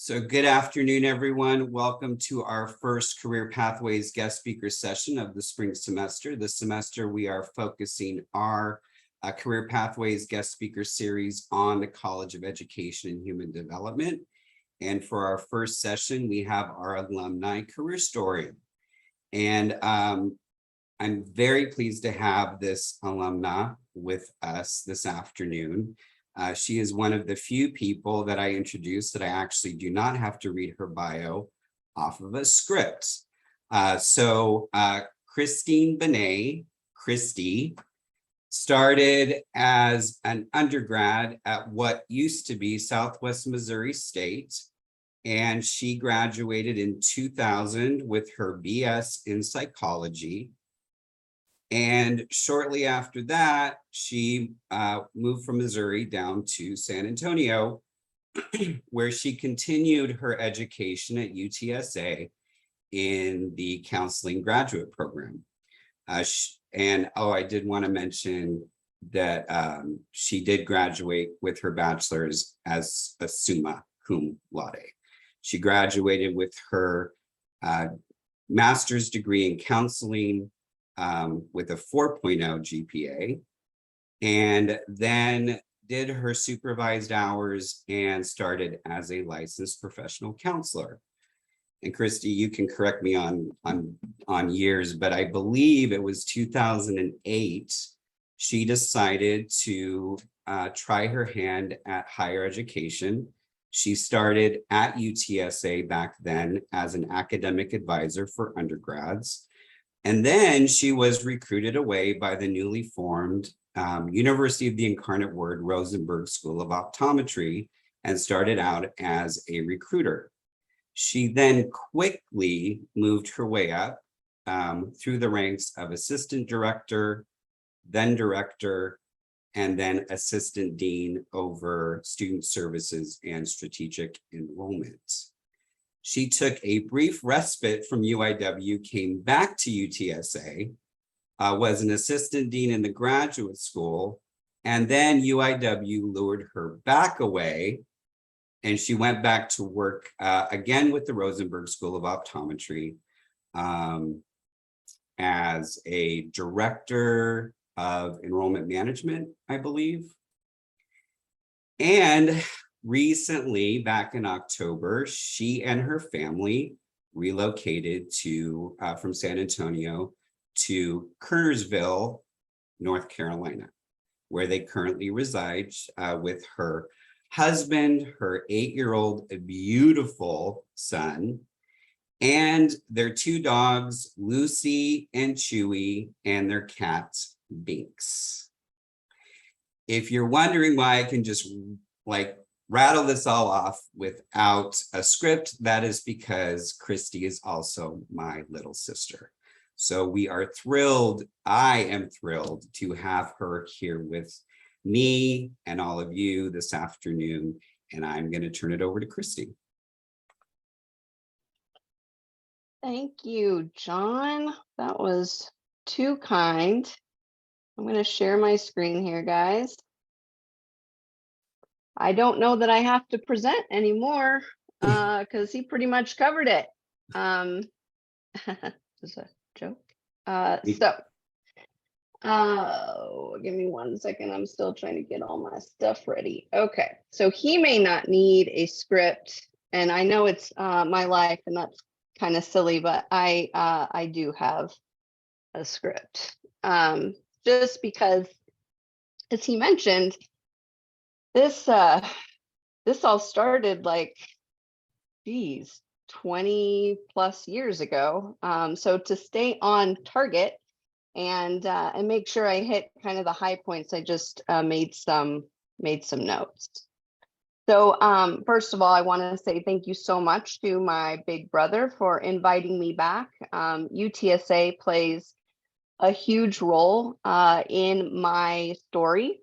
So good afternoon, everyone. Welcome to our first Career Pathways guest speaker session of the spring semester. This semester, we are focusing our Career Pathways guest speaker series on the College of Education and Human Development. And for our first session, we have our alumni career story. And I'm very pleased to have this alumna with us this afternoon. She is one of the few people that I introduced that I actually do not have to read her bio off of a script. Kristine Benne, Christy, started as an undergrad at what used to be Southwest Missouri State, and she graduated in 2000 with her BS in psychology. And shortly after that, she moved from Missouri down to San Antonio, where she continued her education at UTSA in the counseling graduate program. I did want to mention that she did graduate with her bachelor's as a summa cum laude. She graduated with her master's degree in counseling with a 4.0 GPA, and then did her supervised hours and started as a licensed professional counselor. And Christy, you can correct me on years, but I believe it was 2008, she decided to try her hand at higher education. She started at UTSA back then as an academic advisor for undergrads. And then she was recruited away by the newly formed University of the Incarnate Word Rosenberg School of Optometry and started out as a recruiter. She then quickly moved her way up through the ranks of assistant director, then director, and then assistant dean over student services and strategic enrollment. She took a brief respite from UIW, came back to UTSA, was an assistant dean in the graduate school, and then UIW lured her back away, and she went back to work again with the Rosenberg School of Optometry as a director of enrollment management, I believe. And recently, back in October, she and her family relocated from San Antonio to Kernersville, North Carolina, where they currently reside with her husband, her 8-year-old beautiful son, and their 2 dogs, Lucy and Chewy, and their cat, Binks. If you're wondering why I can just rattle this all off without a script, that is because Christy is also my little sister. So we are thrilled, I am thrilled to have her here with me and all of you this afternoon, and I'm going to turn it over to Christy. Thank you, John. That was too kind. I'm going to share my screen here, guys. I don't know that I have to present anymore because he pretty much covered it. This is a joke. Give me 1 second. I'm still trying to get all my stuff ready. Okay, so he may not need a script, and I know it's my life, and that's kind of silly, but I do have a script. Just because, as he mentioned, this all started 20 plus years ago. So to stay on target and make sure I hit kind of the high points, I just made some notes. So first of all, I want to say thank you so much to my big brother for inviting me back. UTSA plays a huge role in my story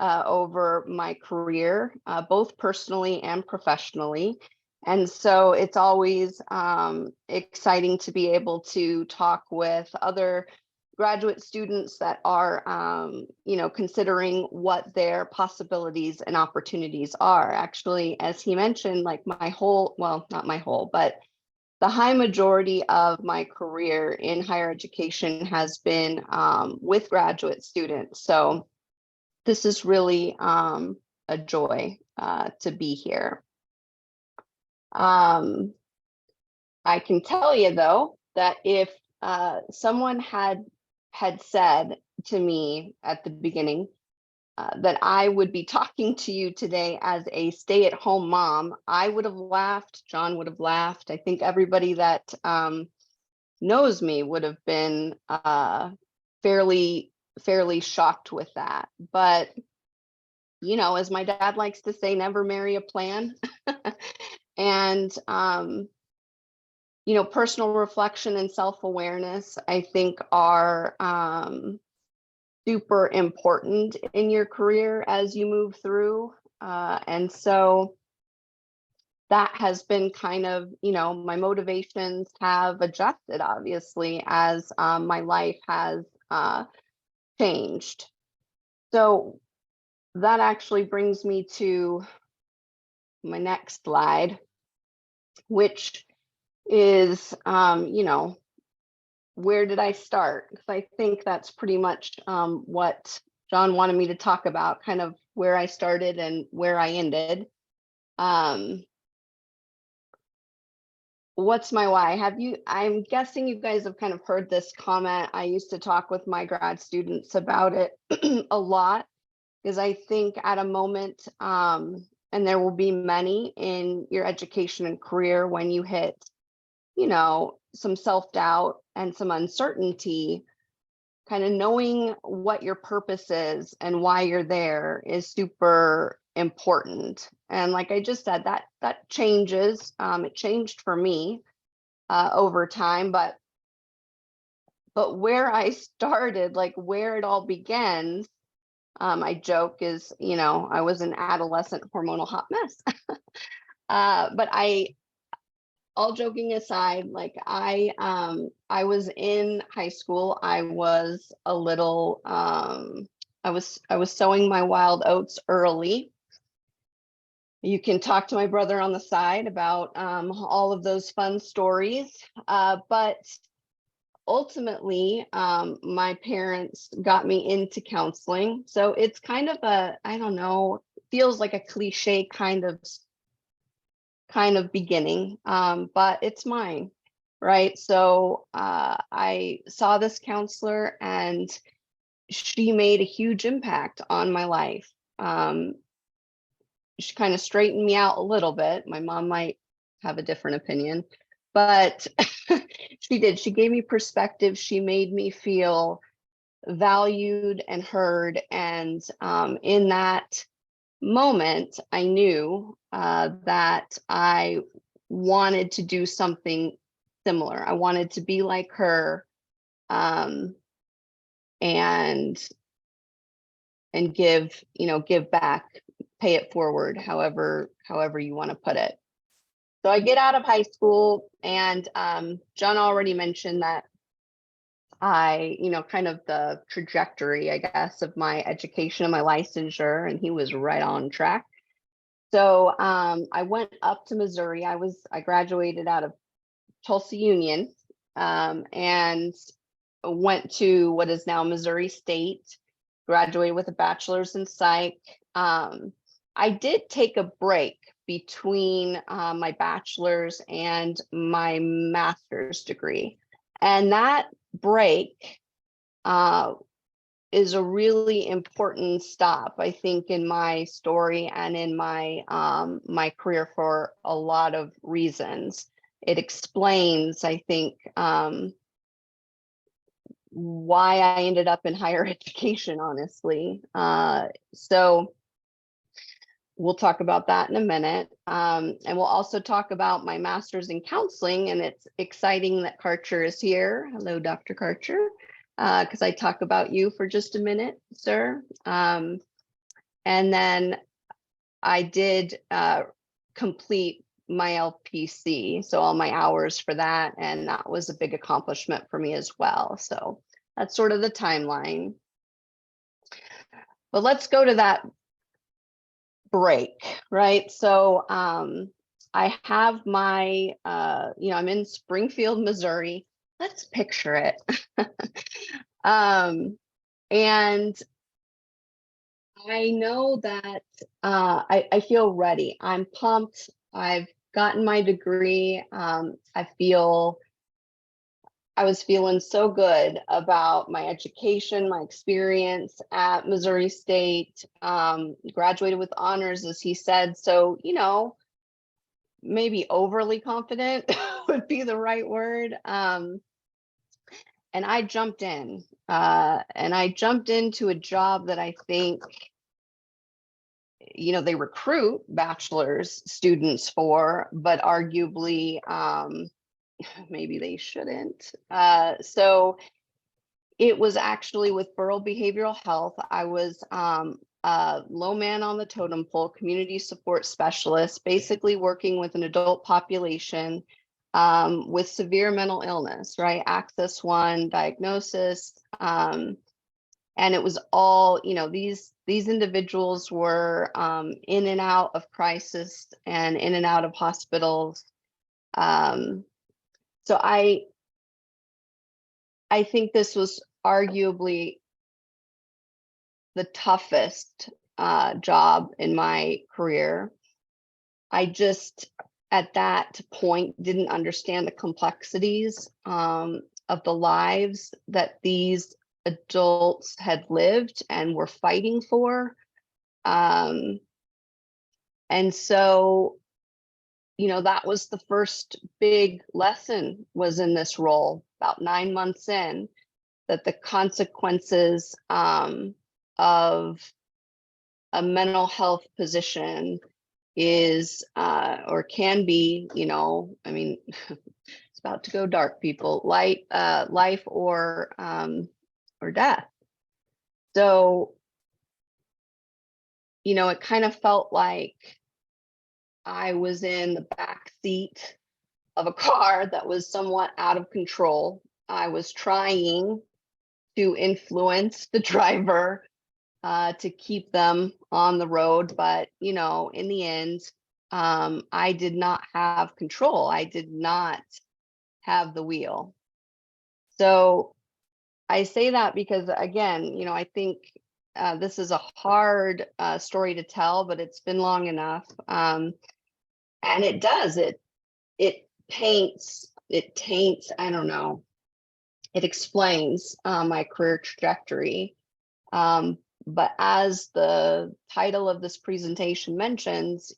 over my career, both personally and professionally. And so it's always exciting to be able to talk with other graduate students that are, you know, considering what their possibilities and opportunities are. Actually, as he mentioned, like my whole, well, not my whole, but the high majority of my career in higher education has been with graduate students. So this is really a joy to be here. I can tell you though, that if someone had said to me at the beginning that I would be talking to you today as a stay-at-home mom, I would have laughed. John would have laughed. I think everybody that knows me would have been fairly shocked with that. But you know, as my dad likes to say, never marry a plan. And you know, personal reflection and self-awareness, I think, are super important in your career as you move through. And so that has been kind of, you know, my motivations have adjusted, obviously, as my life has changed. So that actually brings me to my next slide, which is, you know, where did I start? Because I think that's pretty much what John wanted me to talk about, kind of where I started and where I ended. What's my why? I'm guessing you guys have kind of heard this comment. I used to talk with my grad students about it a lot, because I think at a moment, and there will be many in your education and career, when you hit, you know, some self-doubt and some uncertainty, kind of knowing what your purpose is and why you're there is super important. And like I just said, that changes. It changed for me over time, but where I started, like where it all begins, I joke is, you know, I was an adolescent hormonal hot mess. But all joking aside, like I was in high school. I was a little, I was sowing my wild oats early. You can talk to my brother on the side about all of those fun stories. But ultimately, my parents got me into counseling. So it's kind of a, I don't know, feels like a cliche kind of beginning, but it's mine, right? So I saw this counselor and she made a huge impact on my life. She kind of straightened me out a little bit. My mom might have a different opinion, but she did. She gave me perspective. She made me feel valued and heard. And in that moment, I knew that I wanted to do something similar. I wanted to be like her, and give, you know, give back, pay it forward, however you want to put it. So I get out of high school, and John already mentioned that I, you know, kind of the trajectory, I guess, of my education and my licensure, and he was right on track. So I went up to Missouri. I graduated out of Tulsa Union, and went to what is now Missouri State, graduated with a bachelor's in psych. I did take a break between my bachelor's and my master's degree. And that break is a really important stop, I think, in my story and in my my career for a lot of reasons. It explains, I think, why I ended up in higher education, honestly. So we'll talk about that in a minute. And we'll also talk about my master's in counseling, and it's exciting that Karcher is here. Hello, Dr. Karcher, because I talk about you for just a minute, sir. And then I did complete my LPC, so all my hours for that, and that was a big accomplishment for me as well. So That's sort of the timeline. But let's go to that break, right? So I have my, I'm in Springfield, Missouri. Let's picture it. And I know that I feel ready. I'm pumped. I've gotten my degree. I was feeling so good about my education, my experience at Missouri State, graduated with honors, as he said. So, maybe overly confident would be the right word. And I jumped in, and I jumped into a job that I think, they recruit bachelor's students for, but arguably, maybe they shouldn't. So it was actually with Rural Behavioral Health. I was a low man on the totem pole, community support specialist, basically working with an adult population with severe mental illness, right? Access 1 diagnosis. And it was all, these individuals were in and out of crisis and in and out of hospitals. So I think this was arguably the toughest job in my career. I just, at that point, didn't understand the complexities of the lives that these adults had lived and were fighting for. And so, that was the first big lesson, was in this role about 9 months in, that the consequences of a mental health position is or can be, it's about to go dark, people, life or death. So, it kind of felt like I was in the back seat of a car that was somewhat out of control. I was trying to influence the driver to keep them on the road, but in the end, I did not have control. I did not have the wheel. So I say that because, again, I think this is a hard story to tell, but it's been long enough. And it does, it taints, I don't know, it explains my career trajectory. But as the title of this presentation mentions,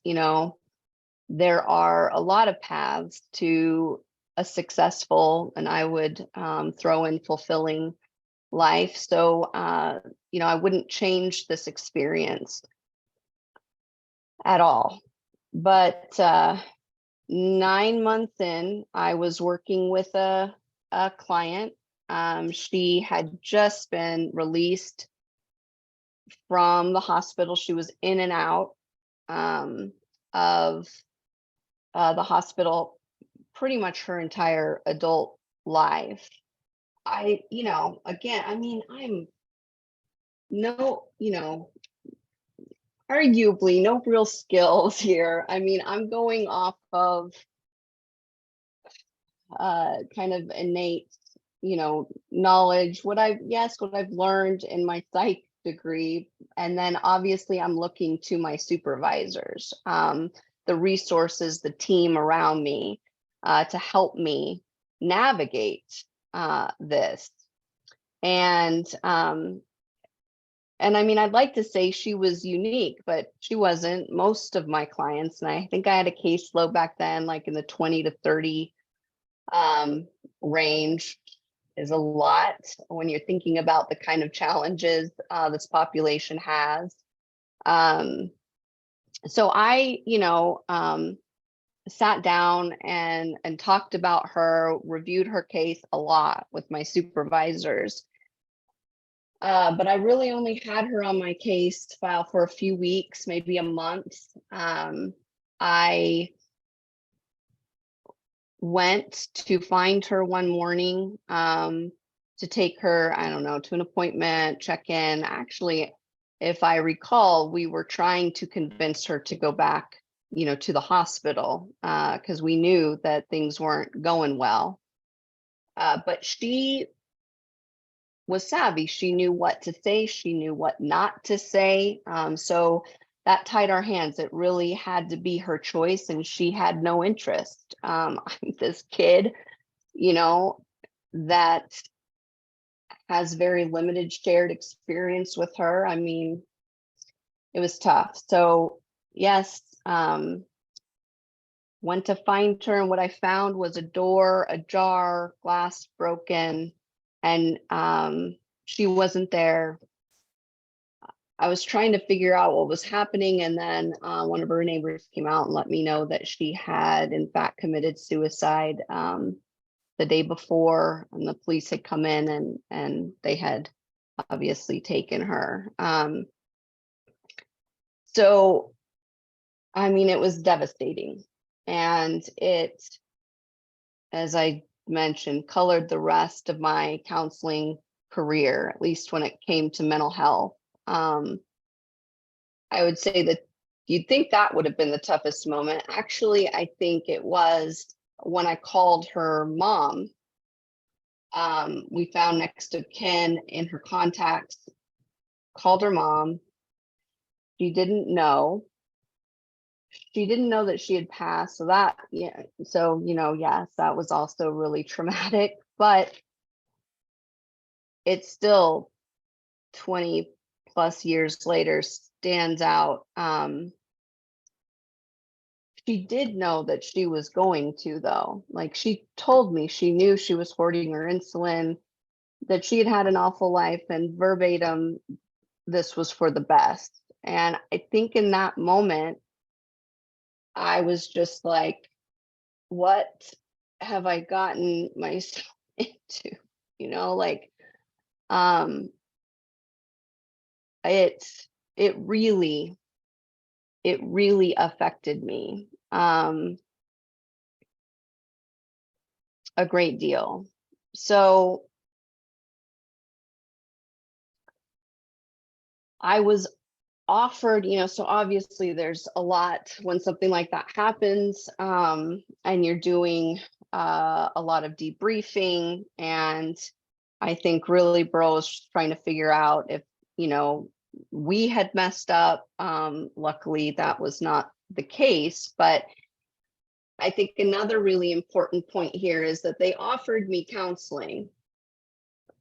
there are a lot of paths to a successful, and I would throw in fulfilling life. So, I wouldn't change this experience at all. But 9 months in, I was working with a client. She had just been released from the hospital. She was in and out of the hospital pretty much her entire adult life. Again, I'm arguably no real skills here. I'm going off of kind of innate, knowledge, what I've learned in my psych degree. And then obviously I'm looking to my supervisors, the resources, the team around me to help me navigate this. And I'd like to say she was unique, but she wasn't. Most of my clients, and I think I had a caseload back then, like in the 20 to 30 range, is a lot when you're thinking about the kind of challenges this population has. So I, sat down and talked about her, reviewed her case a lot with my supervisors. But I really only had her on my case file for a few weeks, maybe a month. I went to find her one morning to take her, I don't know, to an appointment, check in. Actually, if I recall, we were trying to convince her to go back, to the hospital, because we knew that things weren't going well. But she was savvy. She knew what to say. She knew what not to say. So that tied our hands. It really had to be her choice, and she had no interest. I'm this kid, that has very limited shared experience with her. I mean, it was tough. So yes, went to find her, and what I found was a door ajar, glass broken, and she wasn't there. I was trying to figure out what was happening, and then one of her neighbors came out and let me know that she had in fact committed suicide the day before, and the police had come in and they had obviously taken her. So, I mean, it was devastating, and it, as I mentioned, colored the rest of my counseling career, at least when it came to mental health. I would say that you'd think that would have been the toughest moment. Actually, I think it was when I called her mom. We found next of kin in her contacts, called her mom. She didn't know. She didn't know that she had passed. So that, yeah. So, yes, that was also really traumatic, but it's still 20 plus years later stands out. She did know that she was going to, though. Like, she told me she knew she was hoarding her insulin, that she had had an awful life, and verbatim, this was for the best. And I think in that moment, I was just like, what have I gotten myself into? Like, it really affected me a great deal. So I was offered, so obviously there's a lot when something like that happens, and you're doing a lot of debriefing, and I think really Burl was trying to figure out if, we had messed up. Luckily, that was not the case, but I think another really important point here is that they offered me counseling.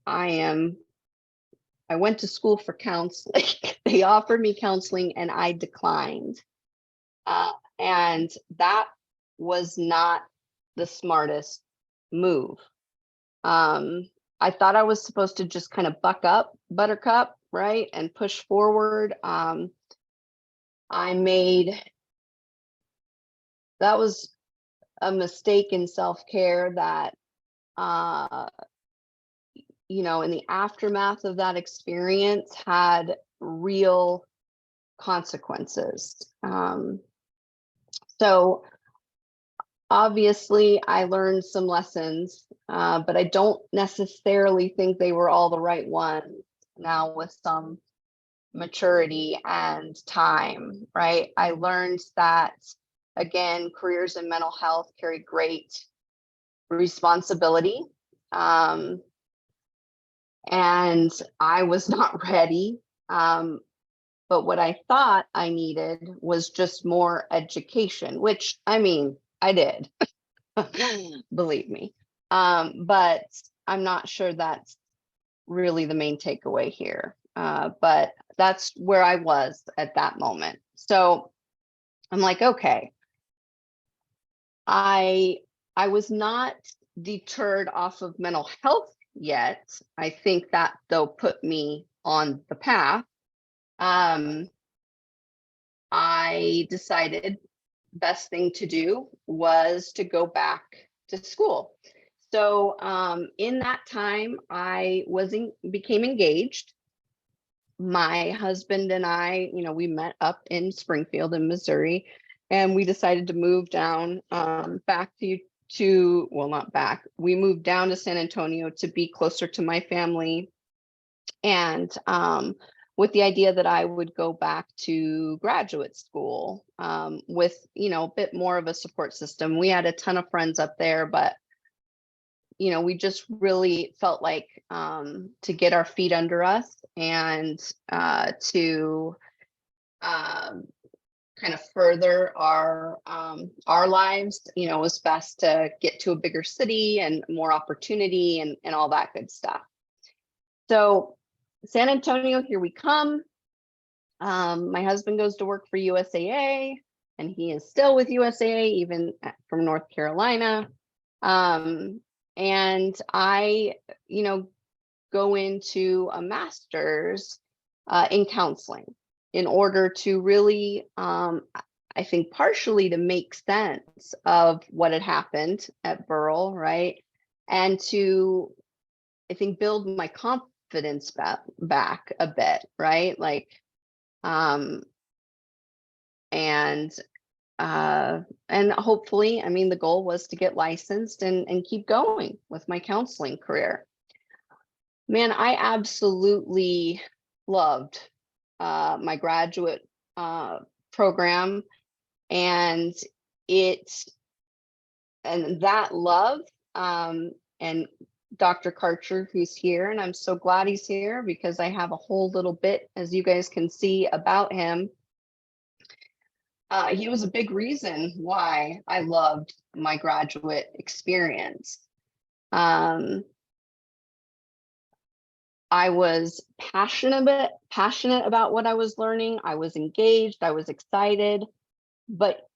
I went to school for counseling. They offered me counseling and I declined. And that was not the smartest move. I thought I was supposed to just kind of buck up, buttercup, right? And push forward. That was a mistake in self-care that, in the aftermath of that experience had real consequences. So obviously I learned some lessons, but I don't necessarily think they were all the right ones now with some maturity and time, right? I learned that, again, careers in mental health carry great responsibility. And I was not ready. But what I thought I needed was just more education, which, I mean, I did, believe me. But I'm not sure that's really the main takeaway here. But that's where I was at that moment. So I'm like, okay, I was not deterred off of mental health yet. I think that, though, put me on the path. I decided best thing to do was to go back to school. So in that time, I became engaged. My husband and I, we met up in Springfield in Missouri, and we decided to move down back to well, not back. We moved down to San Antonio to be closer to my family, and with the idea that I would go back to graduate school with, a bit more of a support system. We had a ton of friends up there, but we just really felt like to get our feet under us and to kind of further our lives, it was best to get to a bigger city and more opportunity and all that good stuff. So San Antonio, here we come. My husband goes to work for USAA, and he is still with USAA, even from North Carolina. And I, go into a master's in counseling in order to really, I think partially to make sense of what had happened at Burrell, right? And to, I think, build my confidence back a bit, right? Like, and hopefully, I mean, the goal was to get licensed and keep going with my counseling career. Man, I absolutely loved my graduate program, and that love, and Dr. Karcher, who's here, and I'm so glad he's here because I have a whole little bit, as you guys can see, about him. He was a big reason why I loved my graduate experience. I was passionate about what I was learning. I was engaged, I was excited, but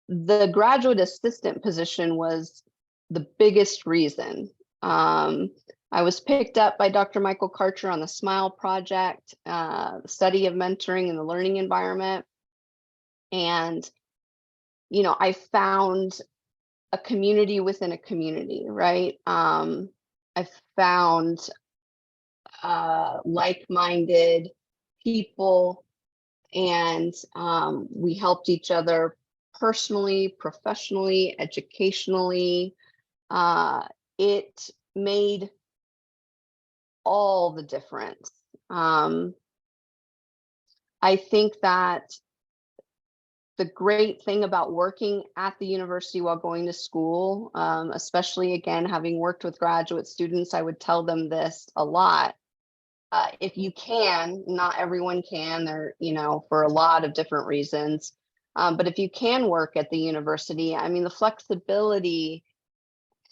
the graduate assistant position was the biggest reason. I was picked up by Dr. Michael Karcher on the SMILE project, the study of mentoring in the learning environment. And, I found a community within a community, right? I found like-minded people, and we helped each other personally, professionally, educationally. It made all the difference. I think that the great thing about working at the university while going to school, especially again, having worked with graduate students, I would tell them this a lot. If you can, not everyone can, they're, for a lot of different reasons. But if you can work at the university, I mean, the flexibility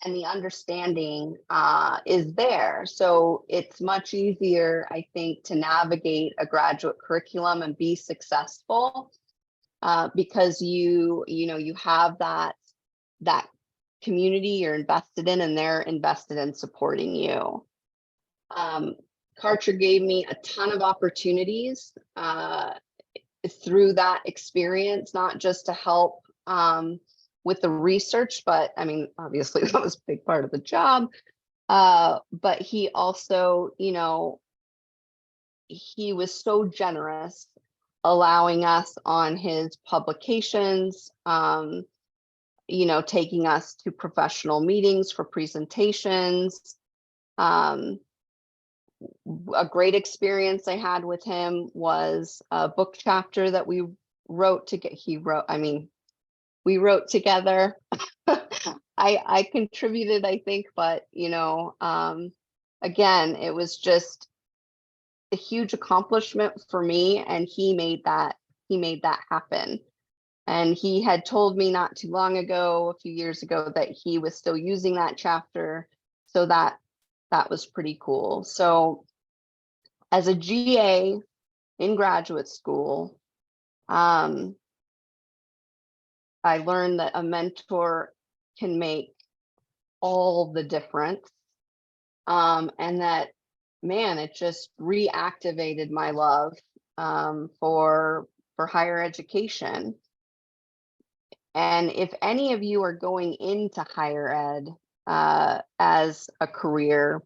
and the understanding is there. So it's much easier, I think, to navigate a graduate curriculum and be successful because you have that community you're invested in, and they're invested in supporting you. Karcher gave me a ton of opportunities through that experience, not just to help with the research, but I mean, obviously that was a big part of the job. But he also, he was so generous, allowing us on his publications, taking us to professional meetings for presentations. A great experience I had with him was a book chapter that we wrote we wrote together. I contributed, I think, but again, it was just a huge accomplishment for me, and he made that happen. And he had told me not too long ago, a few years ago, that he was still using that chapter, so that was pretty cool. So as a GA in graduate school, I learned that a mentor can make all the difference. And that, man, it just reactivated my love for higher education. And if any of you are going into higher ed as a career,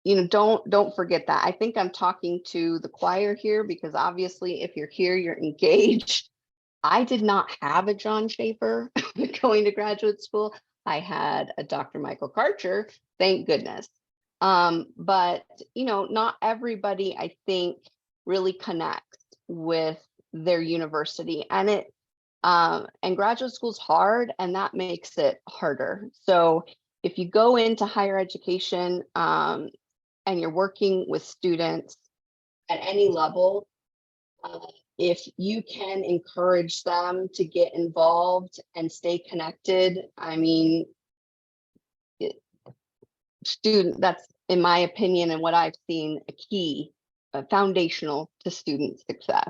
don't forget that. I think I'm talking to the choir here, because obviously if you're here, you're engaged. I did not have a John Schaefer going to graduate school. I had a Dr. Michael Karcher, thank goodness. But not everybody, I think, really connects with their university, and graduate school's hard, and that makes it harder. So if you go into higher education, and you're working with students at any level, if you can encourage them to get involved and stay connected, I mean, that's, in my opinion and what I've seen, a key, foundational to student success.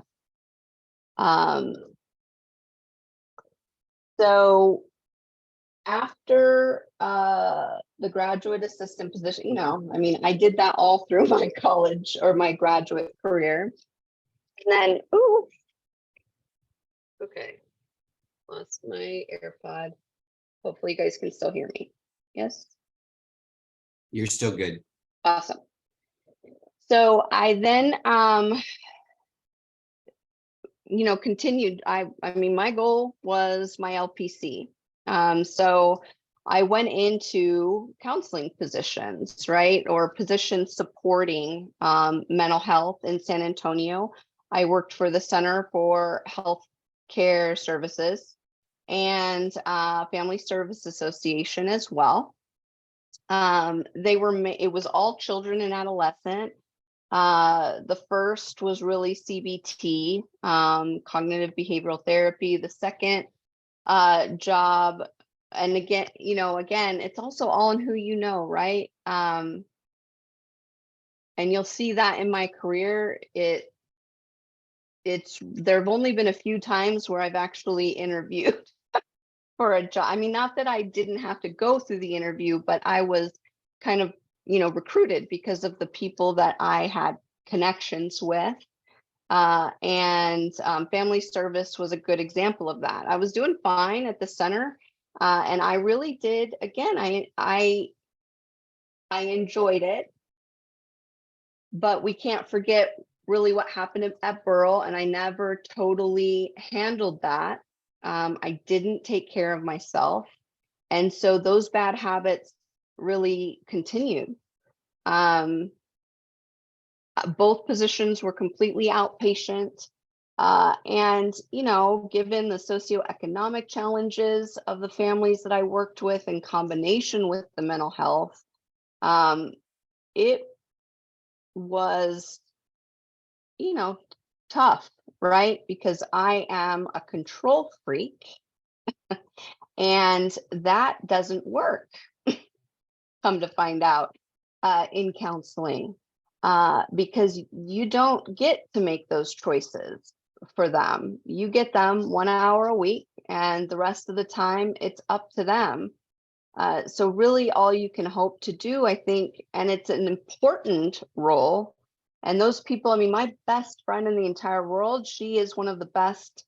So after the graduate assistant position, I mean, I did that all through my college or my graduate career. And then, ooh, okay, lost my AirPod. Hopefully you guys can still hear me. Yes? You're still good. Awesome. So I then, continued. I mean, my goal was my LPC. So I went into counseling positions, right? Or positions supporting mental health in San Antonio. I worked for the Center for Health Care Services and Family Service Association as well. It was all children and adolescent. The first was really CBT, cognitive behavioral therapy. The second job, and again, it's also all in who you know, right? And you'll see that in my career, there have only been a few times where I've actually interviewed for a job. I mean, not that I didn't have to go through the interview, but I was kind of, recruited because of the people that I had connections with. And family service was a good example of that. I was doing fine at the center, and I really did. Again, I enjoyed it, but we can't forget really what happened at Burrell, and I never totally handled that. I didn't take care of myself, and so those bad habits really continued. Both positions were completely outpatient. And, given the socioeconomic challenges of the families that I worked with in combination with the mental health, it was, tough, right? Because I am a control freak and that doesn't work, come to find out, in counseling. Because you don't get to make those choices for them. You get them 1 hour a week, and the rest of the time it's up to them. So really all you can hope to do, I think, and it's an important role. And those people, I mean, my best friend in the entire world, she is one of the best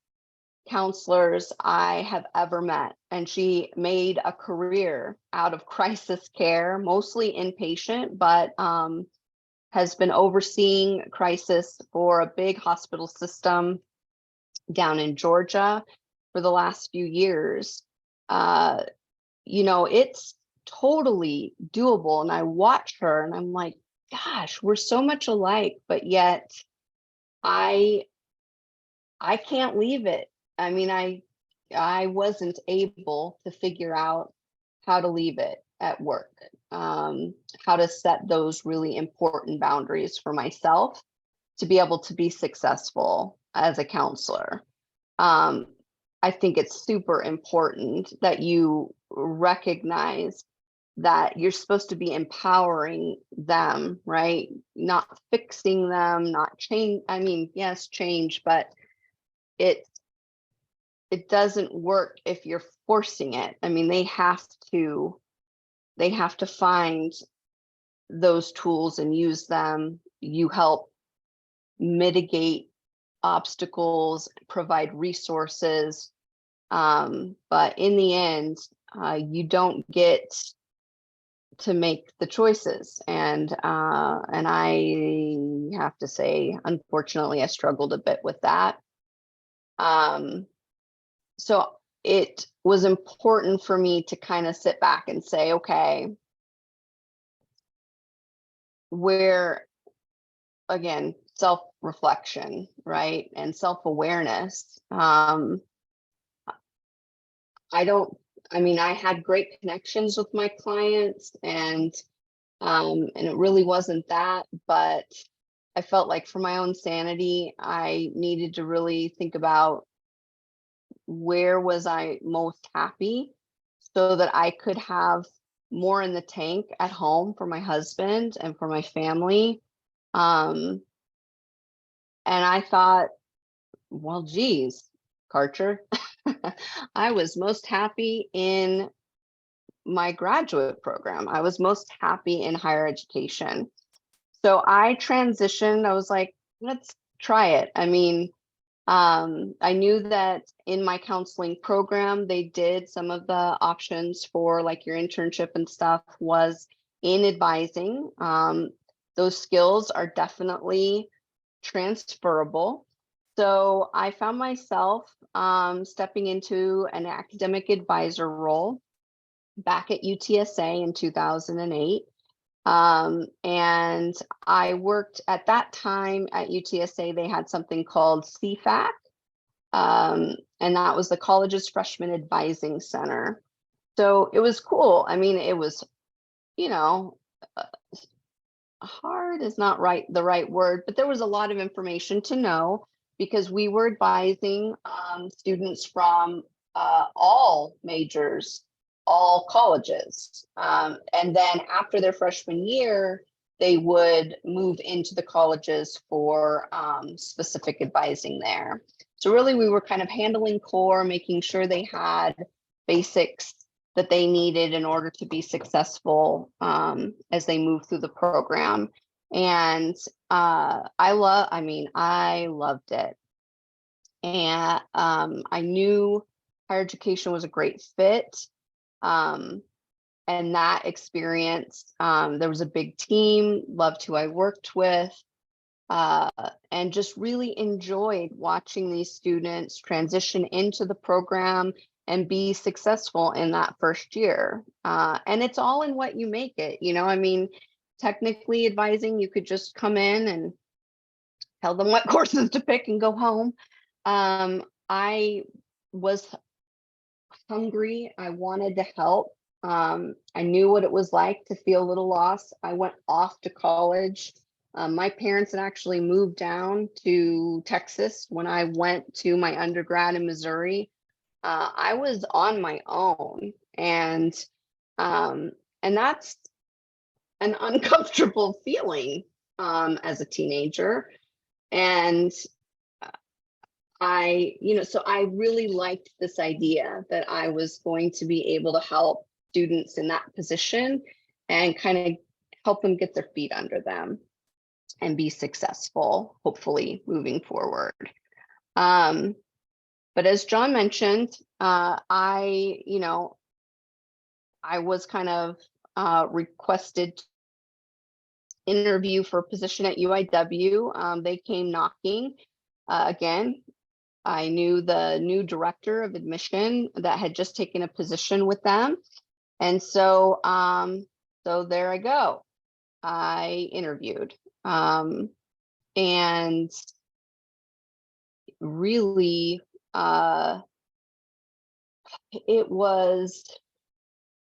counselors I have ever met. And she made a career out of crisis care, mostly inpatient, but has been overseeing crisis for a big hospital system down in Georgia for the last few years. It's totally doable. And I watch her and I'm like, gosh, we're so much alike, but yet I can't leave it. I mean, I wasn't able to figure out how to leave it at work, how to set those really important boundaries for myself to be able to be successful as a counselor. I think it's super important that you recognize that you're supposed to be empowering them, right? Not fixing them, not change. I mean, yes, change, but it doesn't work if you're forcing it. I mean, they have to find those tools and use them. You help mitigate obstacles, provide resources. But in the end, you don't get to make the choices. And I have to say, unfortunately, I struggled a bit with that. so it was important for me to kind of sit back and say, okay, where, again, self-reflection, right? And self-awareness. I had great connections with my clients, and it really wasn't that, but I felt like for my own sanity, I needed to really think about where was I most happy so that I could have more in the tank at home for my husband and for my family. Um, and I thought, well, geez, Karcher, I was most happy in my graduate program. I was most happy in higher education. So I transitioned. I was like, let's try it. I knew that in my counseling program, they did some of the options for like your internship and stuff was in advising. Those skills are definitely transferable. So I found myself stepping into an academic advisor role back at UTSA in 2008. And I worked at that time at UTSA, they had something called CFAC, and that was the college's freshman advising center. So it was cool. It was, you know, uh, hard is not the right word, but there was a lot of information to know because we were advising students from all majors, all colleges. And then after their freshman year, they would move into the colleges for specific advising there. So really we were kind of handling core, making sure they had basics that they needed in order to be successful as they move through the program. And I loved it. And I knew higher education was a great fit. And that experience, there was a big team, loved who I worked with, and just really enjoyed watching these students transition into the program and be successful in that first year. And it's all in what you make it, technically advising, you could just come in and tell them what courses to pick and go home. I was hungry. I wanted to help. I knew what it was like to feel a little lost. I went off to college. My parents had actually moved down to Texas when I went to my undergrad in Missouri. I was on my own, and that's an uncomfortable feeling as a teenager. And so I really liked this idea that I was going to be able to help students in that position and kind of help them get their feet under them and be successful, hopefully moving forward. But as John mentioned, I was kind of requested interview for a position at UIW. They came knocking. Again, I knew the new director of admission that had just taken a position with them. And so there I go. I interviewed. And really, it was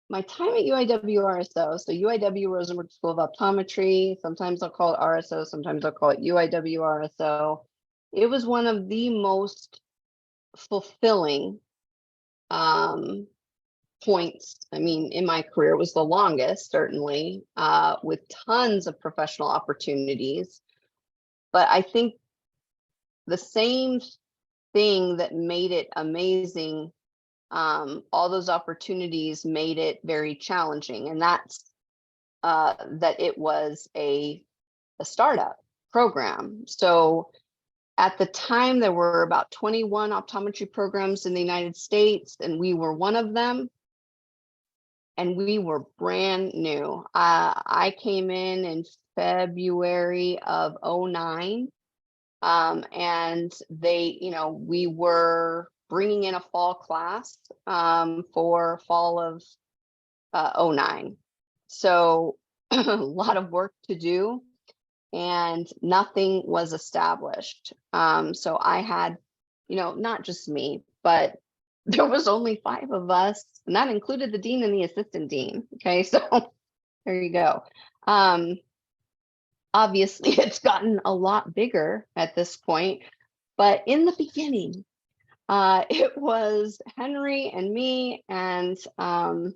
my time at UIW RSO. So UIW Rosenberg School of Optometry. Sometimes I'll call it RSO. Sometimes I'll call it UIW RSO. It was one of the most fulfilling points. In my career, it was the longest, certainly, with tons of professional opportunities. But I think the same thing that made it amazing, all those opportunities made it very challenging. And that's that it was a startup program. So at the time, there were about 21 optometry programs in the United States, and we were one of them. And we were brand new. I came in February of 09. And we were bringing in a fall class for fall of '09. So a lot of work to do, and nothing was established. So I had, not just me, but there was only 5 of us, and that included the dean and the assistant dean. Okay, so there you go. Obviously, it's gotten a lot bigger at this point, but in the beginning, it was Henry and me and an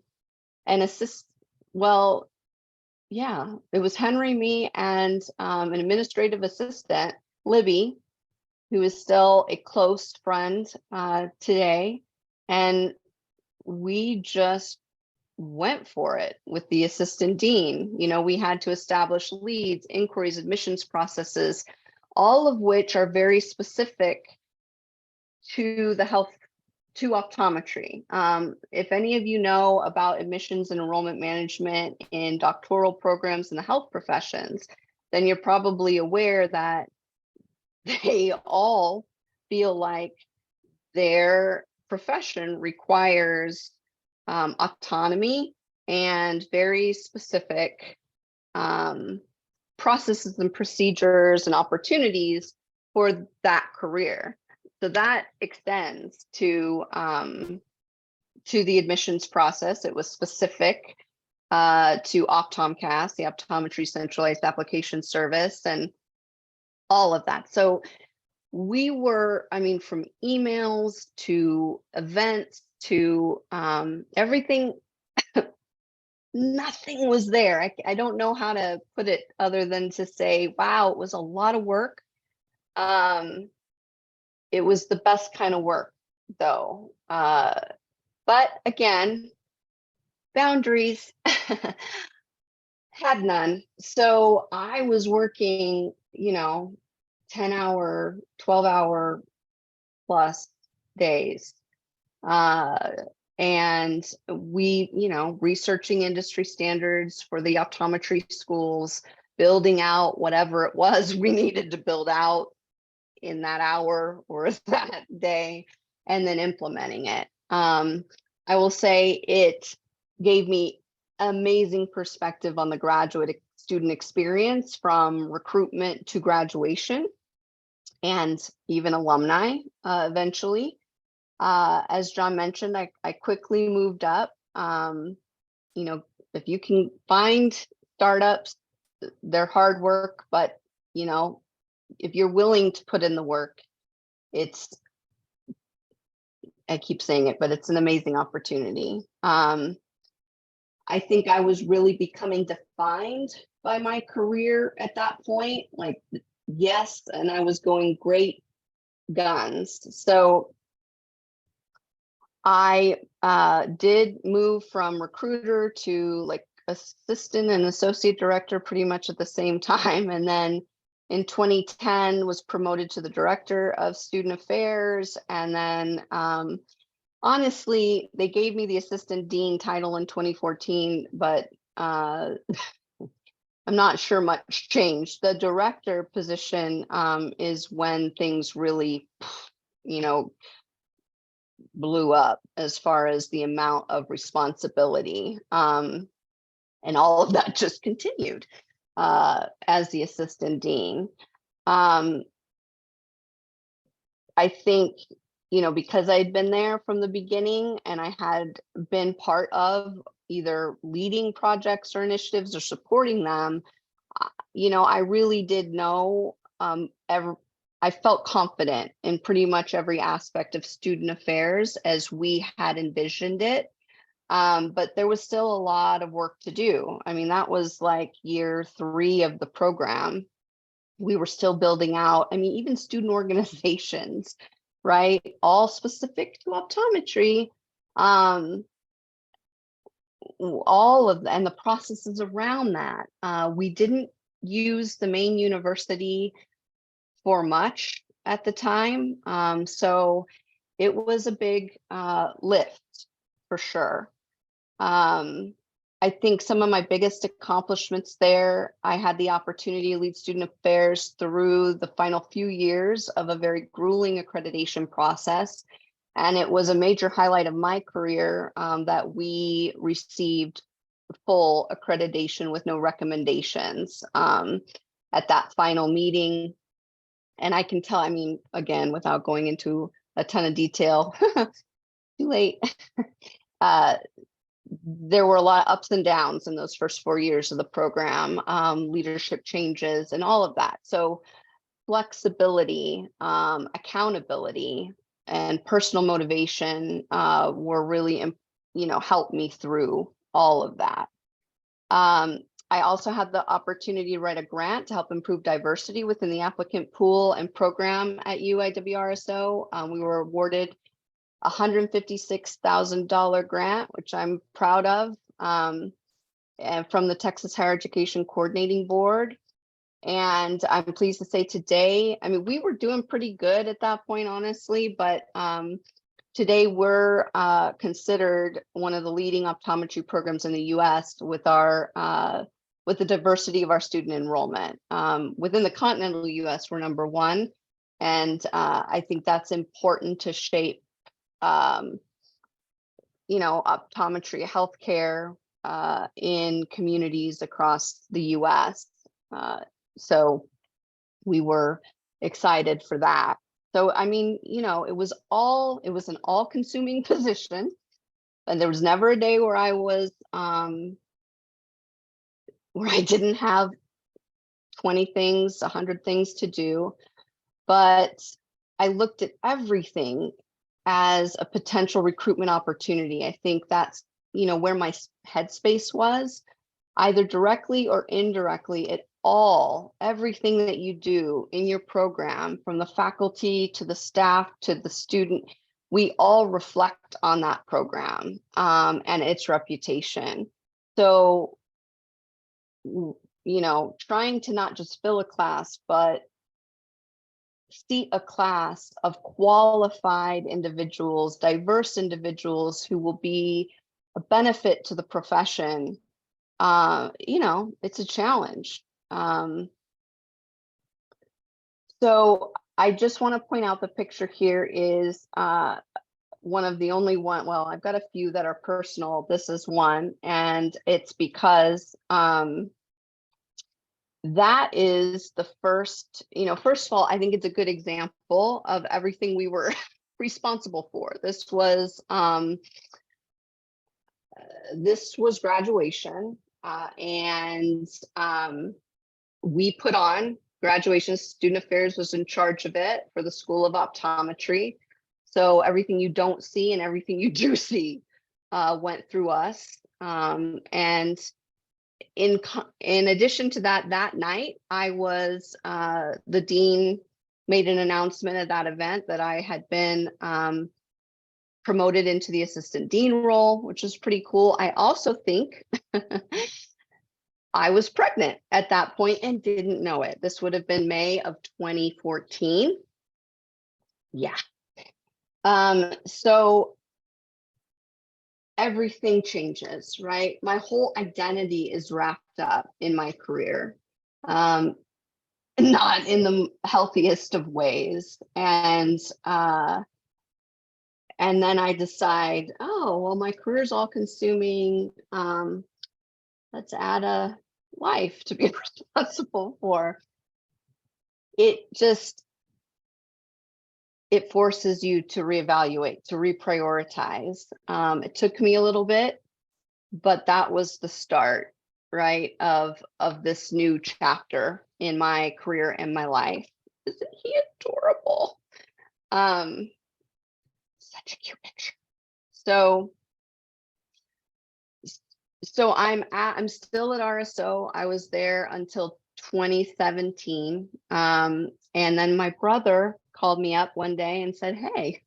assist. Well, yeah, it was Henry, me, and an administrative assistant, Libby, who is still a close friend today. And we just went for it with the assistant dean. We had to establish leads, inquiries, admissions processes, all of which are very specific to the health, to optometry. If any of you know about admissions and enrollment management in doctoral programs in the health professions, then you're probably aware that they all feel like their profession requires autonomy and very specific processes and procedures and opportunities for that career. So that extends to the admissions process. It was specific to OptomCast, the Optometry Centralized Application Service, and all of that. So we were, from emails to events to everything, nothing was there. I don't know how to put it other than to say, wow, it was a lot of work. It was the best kind of work, though. But again, boundaries had none. So I was working, 10-hour, 12-hour plus days. And we, researching industry standards for the optometry schools, building out whatever it was we needed to build out in that hour or that day, and then implementing it. I will say it gave me amazing perspective on the graduate student experience, from recruitment to graduation, and even alumni eventually. As John mentioned, I quickly moved up. If you can find startups, they're hard work, but if you're willing to put in the work, I keep saying it, but it's an amazing opportunity. I think I was really becoming defined by my career at that point. Like, yes, and I was going great guns. So I did move from recruiter to like assistant and associate director pretty much at the same time. And then in 2010 was promoted to the director of student affairs. And then honestly, they gave me the assistant dean title in 2014, but I'm not sure much changed. The director position is when things really, blew up as far as the amount of responsibility. And all of that just continued as the assistant dean. I think, because I'd been there from the beginning and I had been part of either leading projects or initiatives or supporting them, I really did know, I felt confident in pretty much every aspect of student affairs as we had envisioned it. But there was still a lot of work to do. That was like year 3 of the program. We were still building out, even student organizations, right? All specific to optometry. All of and the processes around that. We didn't use the main university for much at the time. So it was a big lift for sure. I think some of my biggest accomplishments there, I had the opportunity to lead student affairs through the final few years of a very grueling accreditation process. And it was a major highlight of my career that we received full accreditation with no recommendations at that final meeting. And I can tell, I mean, again, without going into a ton of detail, too late. There were a lot of ups and downs in those first 4 years of the program, leadership changes and all of that. So flexibility, accountability, and personal motivation were really, helped me through all of that. I also had the opportunity to write a grant to help improve diversity within the applicant pool and program at UIWRSO. We were awarded a $156,000 grant, which I'm proud of, and from the Texas Higher Education Coordinating Board. And I'm pleased to say today, I mean, we were doing pretty good at that point, honestly, but today we're considered one of the leading optometry programs in the US with our with the diversity of our student enrollment. Within the continental US, we're number one. And I think that's important to shape, optometry, healthcare in communities across the US. So we were excited for that. So, I mean, it was an all-consuming position, and there was never a day where I was, where I didn't have 20 things, 100 things to do. But I looked at everything as a potential recruitment opportunity. I think that's, where my headspace was, either directly or indirectly. Everything that you do in your program, from the faculty to the staff to the student, we all reflect on that program and its reputation. So, trying to not just fill a class, but seat a class of qualified individuals, diverse individuals who will be a benefit to the profession, it's a challenge. So I just want to point out the picture here is one of the only one, well, I've got a few that are personal. This is one, and it's because that is the first, first of all, I think it's a good example of everything we were responsible for. This was graduation, and we put on graduation. Student Affairs was in charge of it for the School of Optometry. So everything you don't see and everything you do see went through us. And in addition to that, that night, I was, the dean made an announcement at that event that I had been promoted into the assistant dean role, which is pretty cool. I also think I was pregnant at that point and didn't know it. This would have been May of 2014. Yeah. So everything changes, right? My whole identity is wrapped up in my career, not in the healthiest of ways. And then I decide, oh, well, my career's all consuming. Let's add a life to be responsible for. It forces you to reevaluate, to reprioritize. It took me a little bit, but that was the start, right, of this new chapter in my career and my life. Isn't he adorable? Such a cute picture. So I'm still at RSO. I was there until 2017. And then my brother called me up one day and said, hey,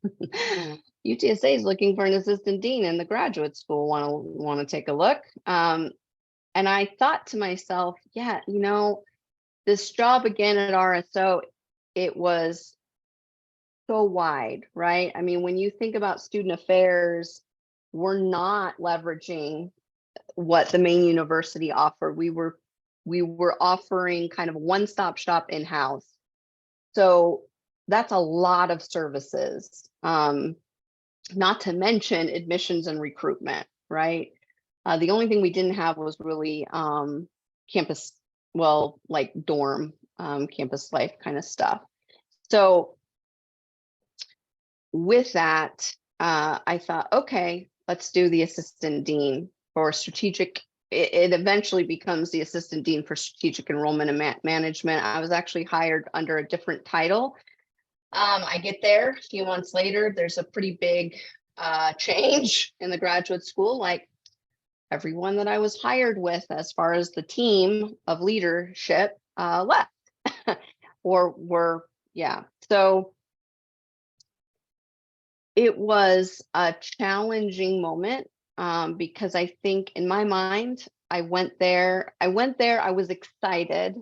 UTSA is looking for an assistant dean in the graduate school. Want to take a look? And I thought to myself, yeah, this job again at RSO, it was so wide, right? I mean, when you think about student affairs, we're not leveraging what the main university offered. We were offering kind of a one-stop shop in-house. So that's a lot of services. not to mention admissions and recruitment, right? The only thing we didn't have was really campus, well, like dorm, campus life kind of stuff. So with that, I thought, okay, let's do the assistant dean for strategic. It eventually becomes the assistant dean for strategic enrollment and management. I was actually hired under a different title. I get there a few months later, there's a pretty big change in the graduate school. Like everyone that I was hired with, as far as the team of leadership, left or were, yeah. So it was a challenging moment because I think in my mind, I went there, I was excited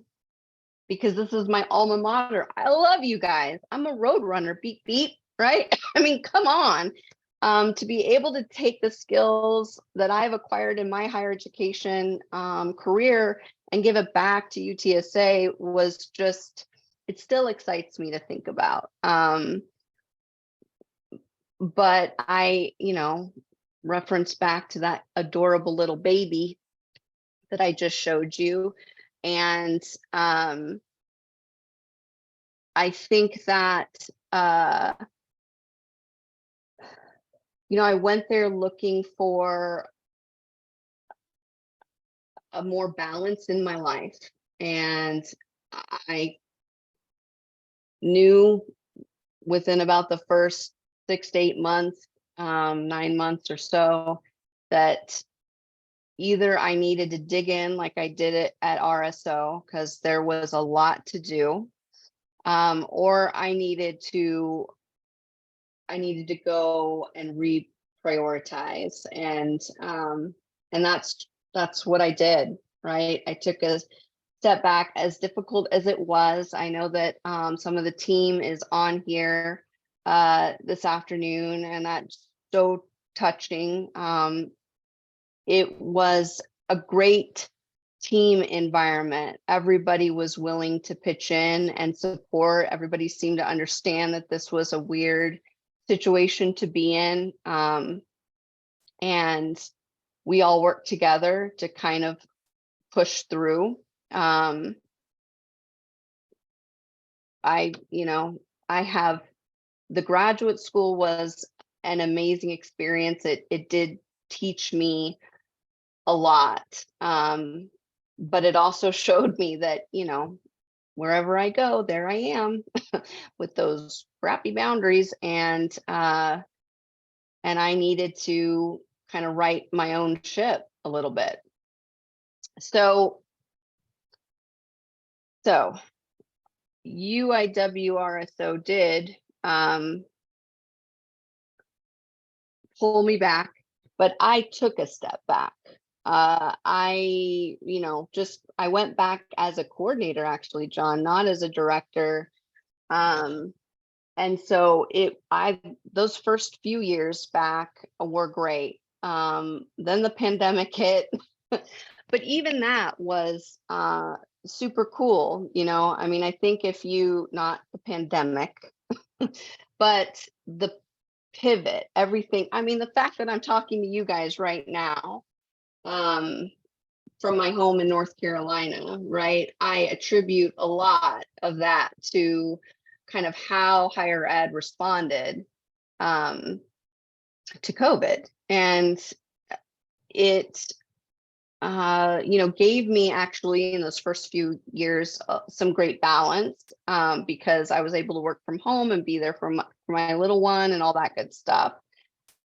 because this is my alma mater. I love you guys. I'm a road runner, beep, beep, right? I mean, come on. To be able to take the skills that I've acquired in my higher education career and give it back to UTSA was just, it still excites me to think about. But I, reference back to that adorable little baby that I just showed you. And I think that, I went there looking for a more balance in my life. And I knew within about the first 6 to 8 months, 9 months or so, that either I needed to dig in like I did it at RSO, because there was a lot to do, or I needed to go and reprioritize, and that's what I did. Right, I took a step back, as difficult as it was. I know that some of the team is on here this afternoon, and that's so touching. It was a great team environment. Everybody was willing to pitch in and support. Everybody seemed to understand that this was a weird situation to be in. And we all worked together to kind of push through. I have, the graduate school was an amazing experience. It did teach me a lot. But it also showed me that, wherever I go, there I am with those crappy boundaries. And I needed to kind of right my own ship a little bit. So UIWRSO did pull me back, but I took a step back. I went back as a coordinator, actually, John, not as a director. And so those first few years back were great. Then the pandemic hit, but even that was super cool. I mean, I think not the pandemic, but the pivot, everything. I mean, the fact that I'm talking to you guys right now, from my home in North Carolina, right? I attribute a lot of that to kind of how higher ed responded to COVID. And it, gave me, actually, in those first few years, some great balance, because I was able to work from home and be there for my little one and all that good stuff.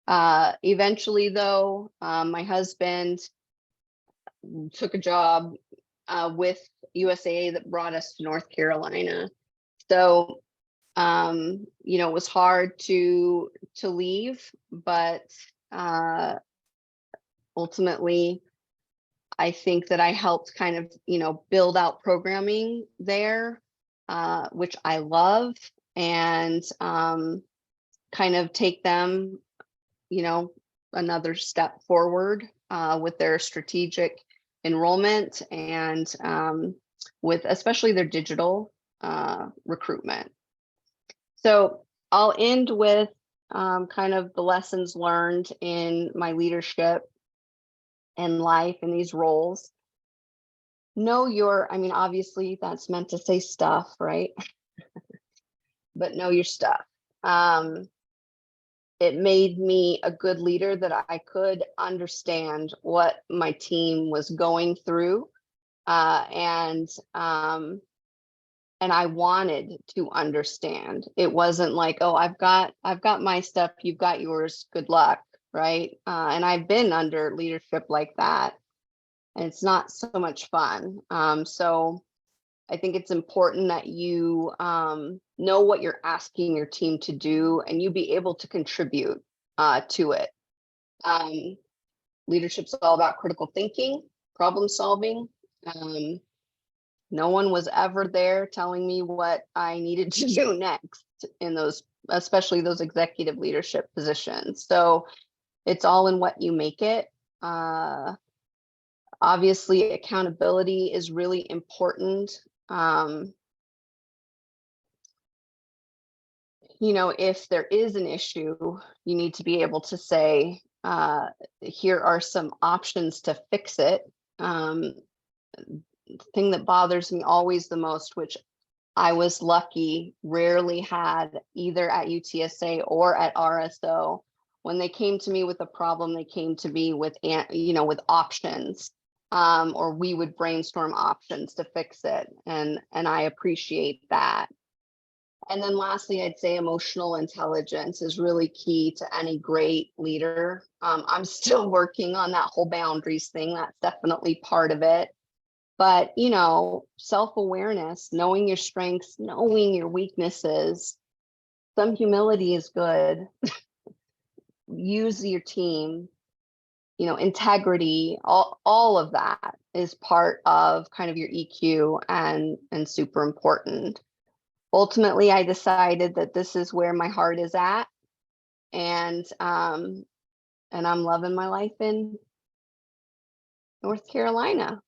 Eventually, though, my husband took a job with USAA that brought us to North Carolina. So, it was hard to leave, but ultimately, I think that I helped kind of, build out programming there, which I love, and kind of take them, another step forward with their strategic enrollment, and with especially their digital recruitment. So I'll end with kind of the lessons learned in my leadership and life in these roles. I mean, obviously that's meant to say stuff, right? But know your stuff. It made me a good leader that I could understand what my team was going through. And I wanted to understand. It wasn't like, oh, I've got my stuff, you've got yours, good luck, right? And I've been under leadership like that, and it's not so much fun. So I think it's important that you know what you're asking your team to do, and you be able to contribute to it. Leadership's all about critical thinking, problem solving. No one was ever there telling me what I needed to do next in those, especially those executive leadership positions. So it's all in what you make it. Obviously, accountability is really important. You know, if there is an issue, you need to be able to say, here are some options to fix it. Thing that bothers me always the most, which I was lucky, rarely had either at UTSA or at RSO. When they came to me with a problem, they came to me with, with options, or we would brainstorm options to fix it. And I appreciate that. And then lastly, I'd say emotional intelligence is really key to any great leader. I'm still working on that whole boundaries thing. That's definitely part of it. But, self-awareness, knowing your strengths, knowing your weaknesses, some humility is good. Use your team, integrity, all of that is part of kind of your EQ and super important. Ultimately, I decided that this is where my heart is at, and I'm loving my life in North Carolina.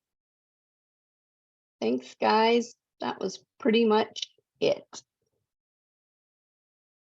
Thanks, guys. That was pretty much it.